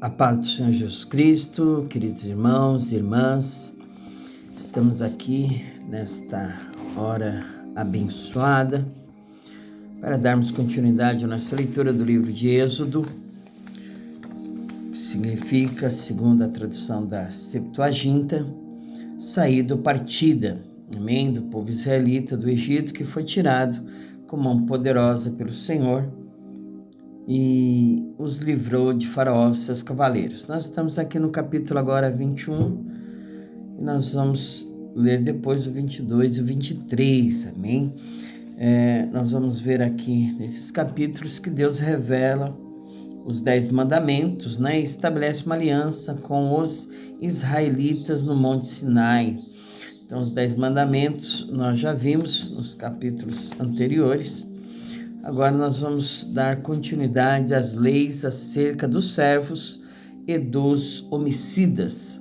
A paz do Senhor Jesus Cristo, queridos irmãos e irmãs, estamos aqui nesta hora abençoada para darmos continuidade à nossa leitura do livro de Êxodo, que significa, segundo a tradução da Septuaginta, saída ou partida, amém, do povo israelita do Egito, que foi tirado com mão poderosa pelo Senhor e os livrou de Faraó e seus cavaleiros. Nós estamos aqui no capítulo agora 21 e nós vamos ler depois o 22 e o 23, amém? Nós vamos ver aqui nesses capítulos que Deus revela os 10 mandamentos, né? E estabelece uma aliança com os israelitas no Monte Sinai. Então, os 10 mandamentos nós já vimos nos capítulos anteriores. Agora nós vamos dar continuidade às leis acerca dos servos e dos homicidas.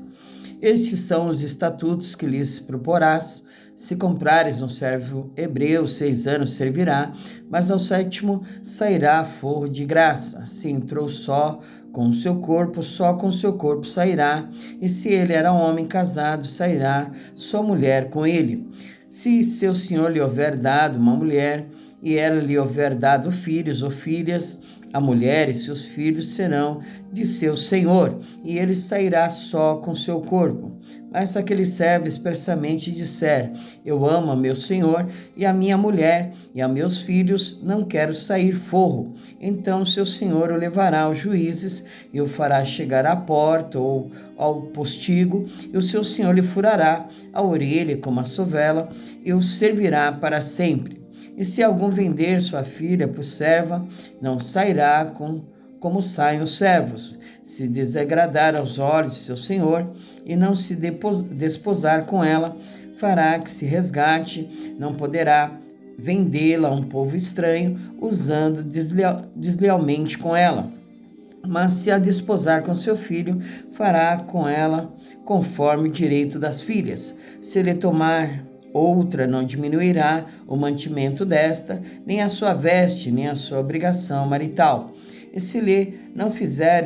Estes são os estatutos que lhes proporás. Se comprares um servo hebreu, 6 anos servirá, mas ao 7º sairá forro de graça. Se entrou só com o seu corpo, só com o seu corpo sairá. E se ele era homem casado, sairá sua mulher com ele. Se seu senhor lhe houver dado uma mulher, e ela lhe houver dado filhos ou filhas, a mulher e seus filhos serão de seu senhor, e ele sairá só com seu corpo. Mas se aquele servo expressamente disser, eu amo a meu senhor e a minha mulher e a meus filhos, não quero sair forro, então seu senhor o levará aos juízes e o fará chegar à porta ou ao postigo, e o seu senhor lhe furará a orelha como a sovela e o servirá para sempre. E se algum vender sua filha por serva, não sairá como saem os servos. Se desagradar aos olhos de seu senhor e não se desposar com ela, fará que se resgate, não poderá vendê-la a um povo estranho, usando deslealmente com ela. Mas se a desposar com seu filho, fará com ela conforme o direito das filhas. Se ele tomar outra, não diminuirá o mantimento desta, nem a sua veste, nem a sua obrigação marital. E se lhe não fizer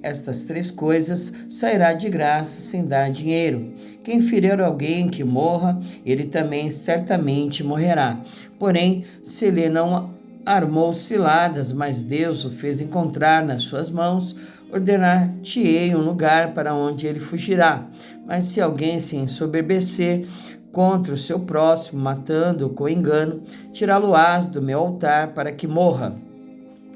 estas 3 coisas, sairá de graça sem dar dinheiro. Quem ferir alguém que morra, ele também certamente morrerá. Porém, se lhe não armou ciladas, mas Deus o fez encontrar nas suas mãos, ordenar-te-ei um lugar para onde ele fugirá. Mas se alguém se ensoberbecer contra o seu próximo, matando-o com engano, tirá-lo-ás do meu altar para que morra.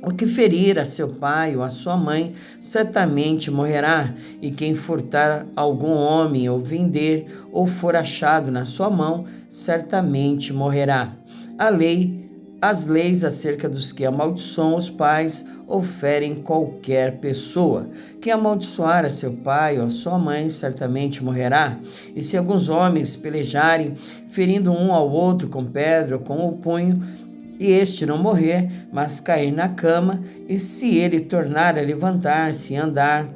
O que ferir a seu pai ou a sua mãe, certamente morrerá, e quem furtar algum homem ou vender, ou for achado na sua mão, certamente morrerá. As leis acerca dos que amaldiçoam os pais ou ferem qualquer pessoa. Quem amaldiçoar a seu pai ou a sua mãe certamente morrerá. E se alguns homens pelejarem, ferindo um ao outro com pedra ou com o punho, e este não morrer, mas cair na cama, e se ele tornar a levantar-se e andar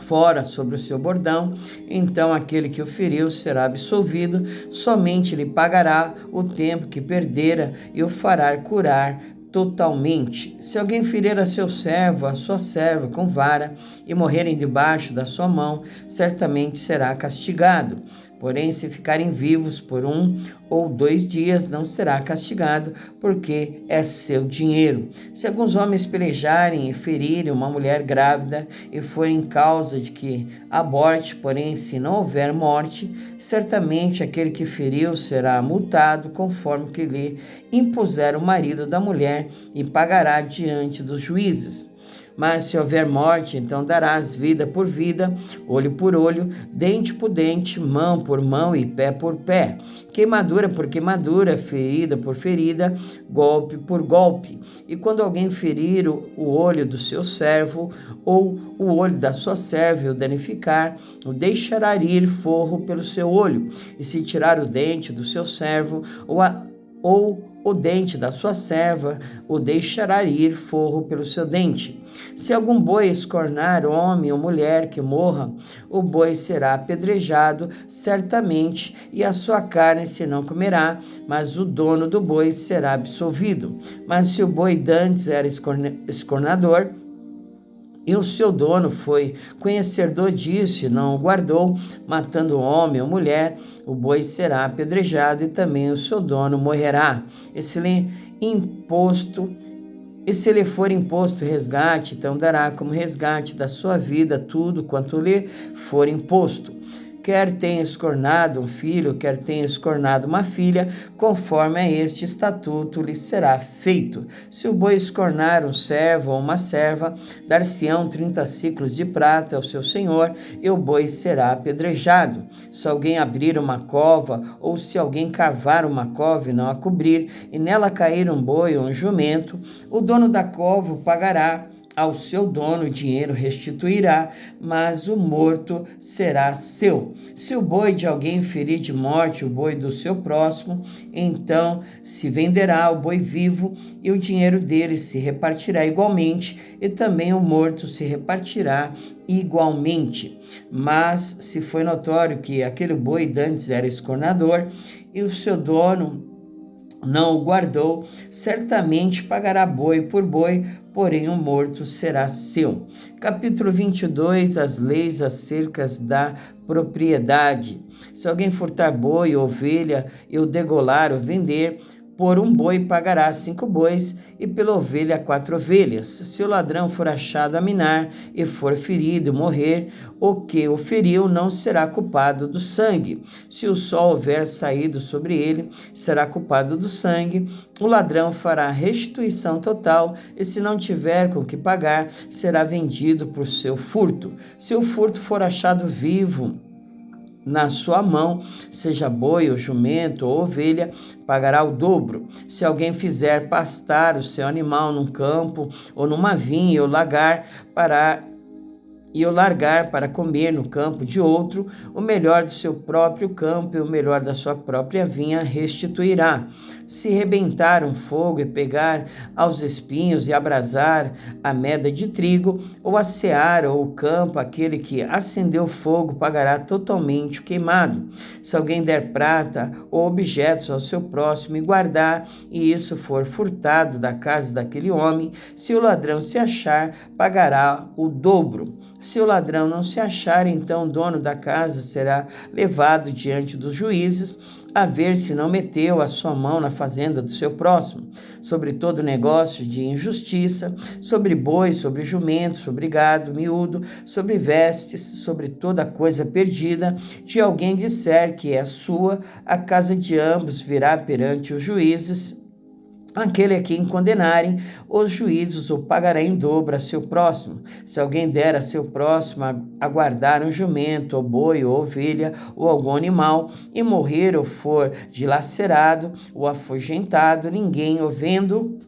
fora sobre o seu bordão, então aquele que o feriu será absolvido, somente lhe pagará o tempo que perdera e o fará curar totalmente. Se alguém ferir a seu servo, a sua serva com vara, e morrerem debaixo da sua mão, certamente será castigado. Porém, se ficarem vivos por 1 ou 2 dias, não será castigado, porque é seu dinheiro. Se alguns homens pelejarem e ferirem uma mulher grávida e forem causa de que aborte, porém, se não houver morte, certamente aquele que feriu será multado conforme que lhe impuser o marido da mulher e pagará diante dos juízes. Mas se houver morte, então darás vida por vida, olho por olho, dente por dente, mão por mão e pé por pé, queimadura por queimadura, ferida por ferida, golpe por golpe. E quando alguém ferir o olho do seu servo ou o olho da sua serva e o danificar, o deixará ir forro pelo seu olho. E se tirar o dente do seu servo ou o dente da sua serva, o deixará ir forro pelo seu dente. Se algum boi escornar homem ou mulher que morra, o boi será apedrejado certamente, e a sua carne se não comerá, mas o dono do boi será absolvido. Mas se o boi dantes era escornador, E o seu dono foi conhecedor disso e não o guardou, matando homem ou mulher, o boi será apedrejado e também o seu dono morrerá. E se lhe for imposto resgate, então dará como resgate da sua vida tudo quanto lhe for imposto. Quer tenha escornado um filho, quer tenha escornado uma filha, conforme a este estatuto lhe será feito. Se o boi escornar um servo ou uma serva, dar-se-ão 30 siclos de prata ao seu senhor, e o boi será apedrejado. Se alguém abrir uma cova, ou se alguém cavar uma cova e não a cobrir, e nela cair um boi ou um jumento, o dono da cova o pagará. Ao seu dono o dinheiro restituirá, mas o morto será seu. Se o boi de alguém ferir de morte o boi do seu próximo, então se venderá o boi vivo e o dinheiro dele se repartirá igualmente, e também o morto se repartirá igualmente. Mas se foi notório que aquele boi dantes era escornador e o seu dono não o guardou, certamente pagará boi por boi, porém o morto será seu. Capítulo 22, as leis acerca da propriedade. Se alguém furtar boi ou ovelha e o degolar ou vender, por um boi pagará 5 bois, e pela ovelha 4 ovelhas. Se o ladrão for achado a minar e for ferido e morrer, o que o feriu não será culpado do sangue. Se o sol houver saído sobre ele, será culpado do sangue. O ladrão fará restituição total, e se não tiver com que pagar, será vendido por seu furto. Se o furto for achado vivo na sua mão, seja boi ou jumento ou ovelha, pagará o dobro. Se alguém fizer pastar o seu animal num campo ou numa vinha ou largar para comer no campo de outro, o melhor do seu próprio campo e o melhor da sua própria vinha restituirá. Se rebentar um fogo e pegar aos espinhos e abrasar a meda de trigo, ou a seara ou o campo, aquele que acendeu o fogo pagará totalmente o queimado. Se alguém der prata ou objetos ao seu próximo e guardar, e isso for furtado da casa daquele homem, se o ladrão se achar, pagará o dobro. Se o ladrão não se achar, então o dono da casa será levado diante dos juízes, a ver se não meteu a sua mão na fazenda do seu próximo, sobre todo negócio de injustiça, sobre boi, sobre jumento, sobre gado miúdo, sobre vestes, sobre toda coisa perdida, de alguém disser que é sua, a casa de ambos virá perante os juízes. Aquele a quem condenarem, os juízes o pagará em dobro a seu próximo. Se alguém der a seu próximo a guardar um jumento, ou boi, ou ovelha, ou algum animal, e morrer ou for dilacerado, ou afugentado, ninguém o vendo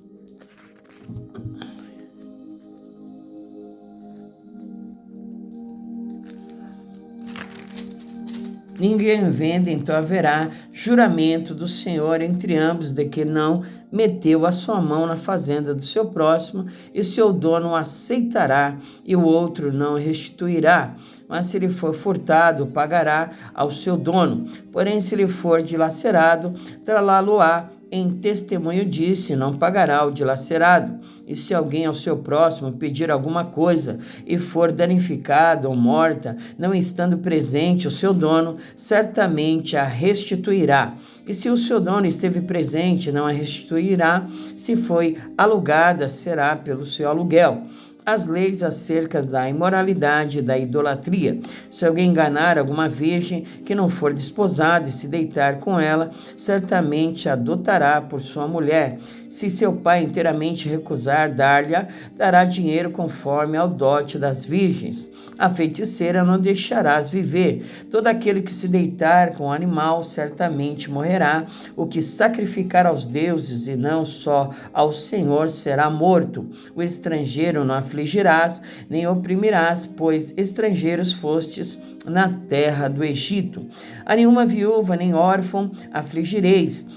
então haverá juramento do Senhor entre ambos de que não meteu a sua mão na fazenda do seu próximo, e seu dono o aceitará e o outro não restituirá. Mas se ele for furtado, pagará ao seu dono. Porém, se ele for dilacerado, trará-lo-á em testemunho disso, e não pagará o dilacerado. E se alguém ao seu próximo pedir alguma coisa e for danificada ou morta, não estando presente o seu dono, certamente a restituirá. E se o seu dono esteve presente, não a restituirá. Se foi alugada, será pelo seu aluguel. As leis acerca da imoralidade e da idolatria. Se alguém enganar alguma virgem que não for desposada e se deitar com ela, certamente a adotará por sua mulher. Se seu pai inteiramente recusar dar-lhe, dará dinheiro conforme ao dote das virgens. A feiticeira não deixarás viver. Todo aquele que se deitar com o animal certamente morrerá. O que sacrificar aos deuses e não só ao Senhor será morto. O estrangeiro não afligirás, nem oprimirás, pois estrangeiros fostes na terra do Egito. A nenhuma viúva nem órfão afligireis.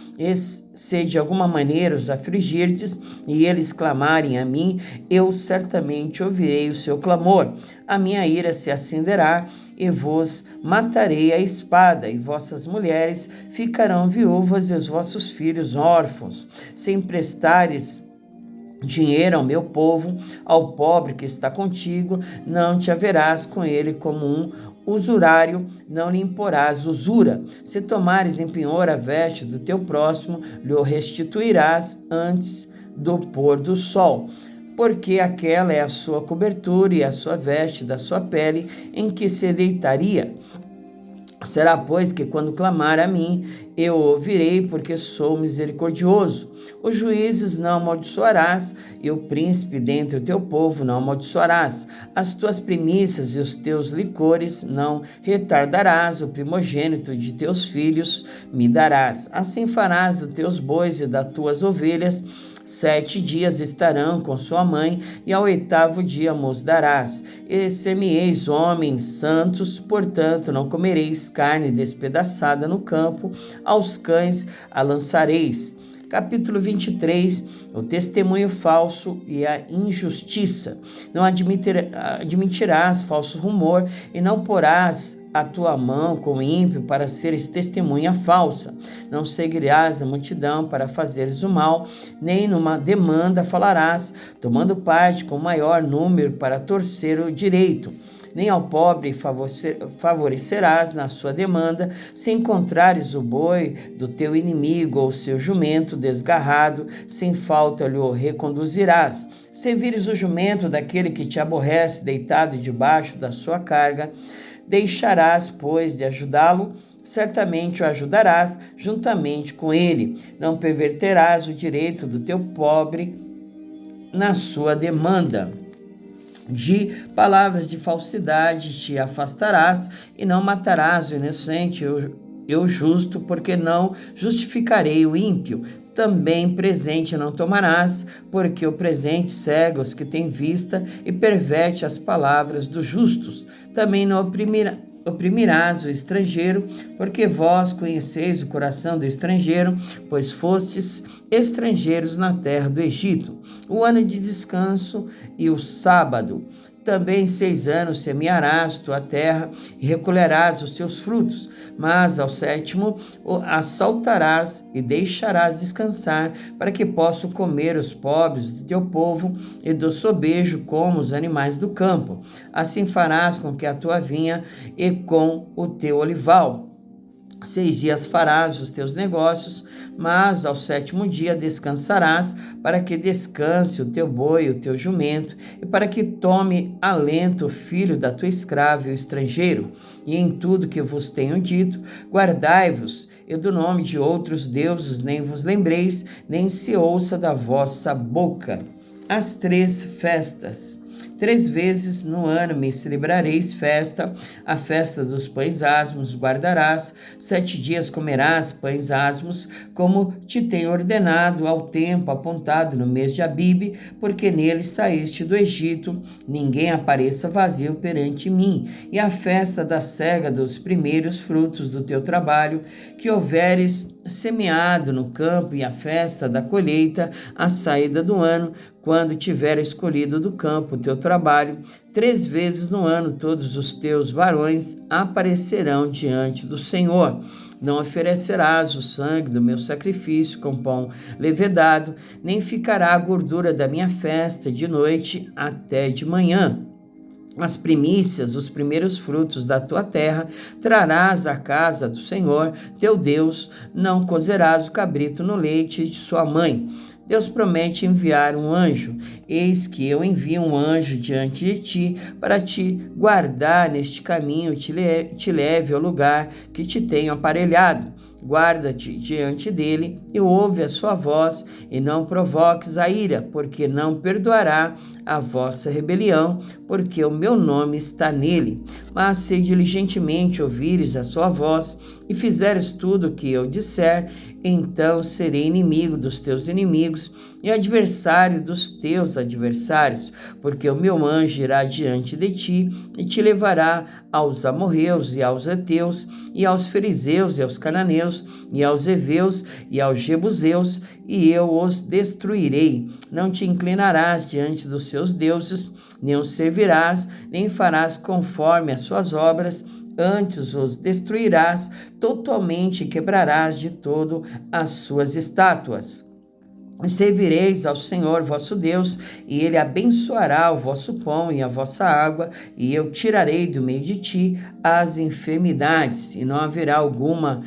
Se de alguma maneira os afligirdes e eles clamarem a mim, eu certamente ouvirei o seu clamor. A minha ira se acenderá e vos matarei a espada, e vossas mulheres ficarão viúvas e os vossos filhos órfãos. Se emprestares dinheiro ao meu povo, ao pobre que está contigo, não te haverás com ele como um usurário, não lhe imporás usura. Se tomares em penhor a veste do teu próximo, lhe o restituirás antes do pôr do sol, porque aquela é a sua cobertura e a sua veste da sua pele, em que se deitaria. Será, pois, que quando clamar a mim, eu ouvirei, porque sou misericordioso. Os juízes não amaldiçoarás, e o príncipe dentre o teu povo não amaldiçoarás. As tuas primícias e os teus licores não retardarás, o primogênito de teus filhos me darás. Assim farás dos teus bois e das tuas ovelhas. 7 dias estarão com sua mãe, e ao 8º dia mos darás. E ser-me-eis homens santos, portanto não comereis carne despedaçada no campo, aos cães a lançareis. Capítulo 23, o testemunho falso e a injustiça. Não admitirás falso rumor, e não porás a tua mão com o ímpio para seres testemunha falsa. Não seguirás a multidão para fazeres o mal, nem numa demanda falarás, tomando parte com o maior número para torcer o direito. Nem ao pobre favorecerás na sua demanda, se encontrares o boi do teu inimigo ou seu jumento desgarrado, sem falta lhe o reconduzirás. Se vires o jumento daquele que te aborrece deitado debaixo da sua carga, deixarás, pois, de ajudá-lo, certamente o ajudarás juntamente com ele. Não perverterás o direito do teu pobre na sua demanda. De palavras de falsidade te afastarás, e não matarás o inocente, eu justo, porque não justificarei o ímpio. Também presente não tomarás, porque o presente cega os que têm vista e perverte as palavras dos justos. Também não oprimirás o estrangeiro, porque vós conheceis o coração do estrangeiro, pois fostes estrangeiros na terra do Egito. O ano de descanso e o sábado. Também 6 anos semearás tua terra e recolherás os seus frutos, mas ao 7º assaltarás e deixarás descansar, para que possam comer os pobres do teu povo e do sobejo como os animais do campo. Assim farás com que a tua vinha e com o teu olival. 6 dias farás os teus negócios, mas ao 7º dia descansarás, para que descanse o teu boi e o teu jumento, e para que tome alento o filho da tua escrava e o estrangeiro. E em tudo que vos tenho dito, guardai-vos, e do nome de outros deuses nem vos lembreis, nem se ouça da vossa boca. As 3 festas. 3 vezes no ano me celebrareis festa, a festa dos pães asmos guardarás, 7 dias comerás pães asmos, como te tenho ordenado ao tempo apontado no mês de Abibe, porque nele saíste do Egito, ninguém apareça vazio perante mim. E a festa da cega dos primeiros frutos do teu trabalho, que houveres semeado no campo, e a festa da colheita, a saída do ano, quando tiver escolhido do campo o teu trabalho. 3 vezes no ano todos os teus varões aparecerão diante do Senhor. Não oferecerás o sangue do meu sacrifício com pão levedado, nem ficará a gordura da minha festa de noite até de manhã. As primícias, os primeiros frutos da tua terra, trarás à casa do Senhor, teu Deus. Não cozerás o cabrito no leite de sua mãe. Deus promete enviar um anjo. Eis que eu envio um anjo diante de ti, para te guardar neste caminho, te leve ao lugar que te tenho aparelhado. Guarda-te diante dele e ouve a sua voz, e não provoques a ira, porque não perdoará a vossa rebelião, porque o meu nome está nele. Mas se diligentemente ouvires a sua voz e fizeres tudo o que eu disser, então serei inimigo dos teus inimigos e adversário dos teus adversários, porque o meu anjo irá diante de ti e te levará aos amorreus e aos heteus e aos fariseus e aos cananeus e aos heveus e aos jebuseus, e eu os destruirei. Não te inclinarás diante dos seus deuses, nem os servirás, nem farás conforme as suas obras. Antes os destruirás totalmente e quebrarás de todo as suas estátuas. Servireis ao Senhor vosso Deus, e ele abençoará o vosso pão e a vossa água, e eu tirarei do meio de ti as enfermidades, e não haverá alguma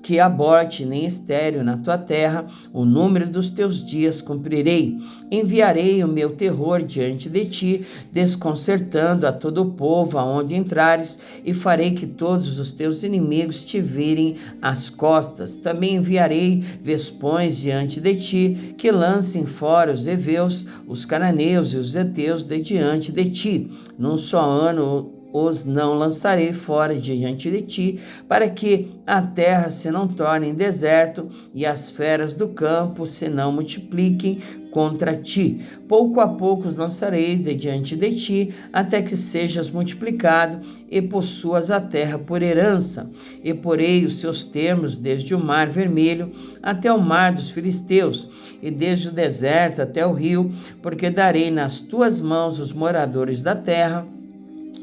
que aborte nem estéril na tua terra, o número dos teus dias cumprirei. Enviarei o meu terror diante de ti, desconcertando a todo o povo aonde entrares, e farei que todos os teus inimigos te virem as costas. Também enviarei vespões diante de ti, que lancem fora os heveus, os cananeus e os heteus de diante de ti. Num só ano os não lançarei fora diante de ti, para que a terra se não torne deserto e as feras do campo se não multipliquem contra ti. Pouco a pouco os lançarei de diante de ti, até que sejas multiplicado e possuas a terra por herança. E porei os seus termos desde o mar vermelho até o mar dos filisteus, e desde o deserto até o rio, porque darei nas tuas mãos os moradores da terra,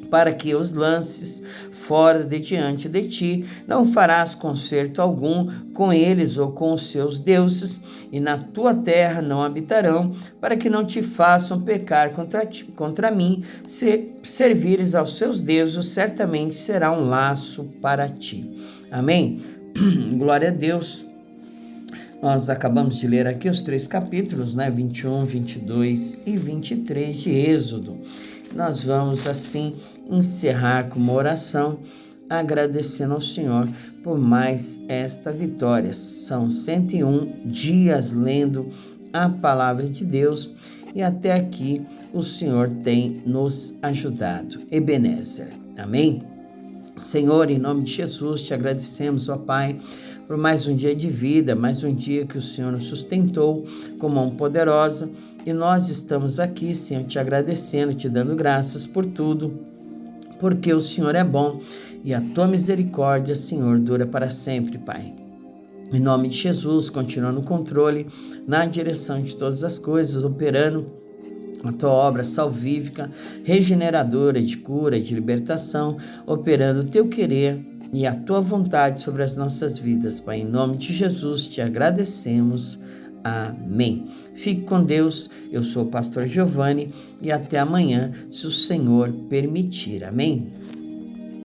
para que os lances fora de diante de ti. Não farás concerto algum com eles ou com os seus deuses, e na tua terra não habitarão, para que não te façam pecar contra mim. Se servires aos seus deuses, certamente será um laço para ti. Amém? Glória a Deus. Nós acabamos de ler aqui os 3 capítulos, 21, 22 e 23 de Êxodo. Nós vamos assim encerrar com uma oração, agradecendo ao Senhor por mais esta vitória. São 101 dias lendo a palavra de Deus, e até aqui o Senhor tem nos ajudado. Ebenezer. Amém? Senhor, em nome de Jesus, te agradecemos, ó Pai, por mais um dia de vida, mais um dia que o Senhor nos sustentou com mão poderosa, e nós estamos aqui, Senhor, te agradecendo, te dando graças por tudo, porque o Senhor é bom e a tua misericórdia, Senhor, dura para sempre, Pai. Em nome de Jesus, continua no controle, na direção de todas as coisas, operando a tua obra salvífica, regeneradora, de cura, de libertação, operando o teu querer e a tua vontade sobre as nossas vidas, Pai. Em nome de Jesus, te agradecemos. Amém. Fique com Deus. Eu sou o pastor Giovanni e até amanhã, se o Senhor permitir. Amém.